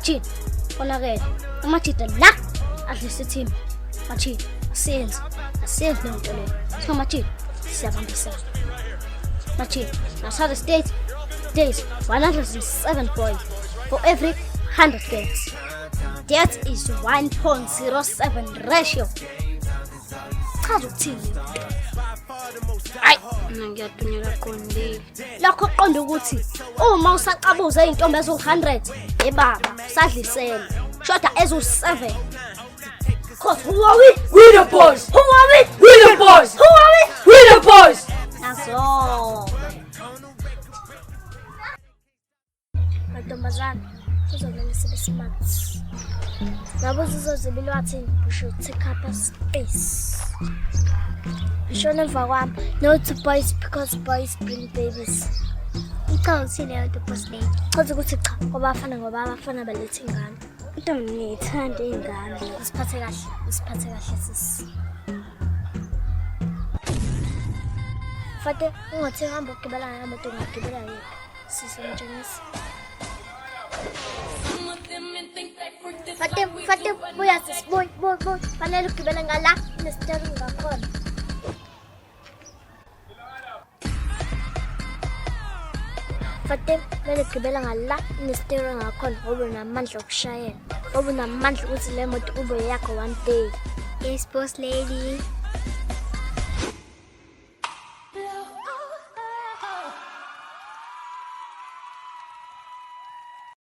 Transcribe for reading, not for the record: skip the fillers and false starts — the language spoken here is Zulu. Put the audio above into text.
Machini konakele umachida la adlise team Machini asenze lento le so Machini siyabambisana Machini Nasada State days 107 points for every 100 games. That is 1.07 ratio. Chaza ukuthini? Hayi, mina ngiyatunyela qondile. Lokho qonda ukuthi uma usaqabuza izintombi ezu100, ebaba sadlisela. Shoda ezu7. Cause who are we? We the boys. Who are we? We the boys. Who are we? We the boys. Nazo. Mantombazana, kuzovela sibe smart. Nabo zizozibila wathini? We should take up a space. Bisho nemva kwami, no to boys because boys bring babies. Cha uthini leyo boss lady? Chaza ukuthi cha, ngoba abafana balethe ingane. Intombi ngiyithanda ingane. Usiphathe kahle sisi. Fate ungathi hamba ukugibela ngemoto ungagibela yephi? Sisi mtshengisi. Fate buya sis boy. Fanele ukugibela ngala nesitering ngakhona. Fate kumele ukugibela ngala nesitering ngakhona ngoba unamandla okushayela. Ngoba unamandla ukuthi le moto ube yakho one day. Yes boss lady.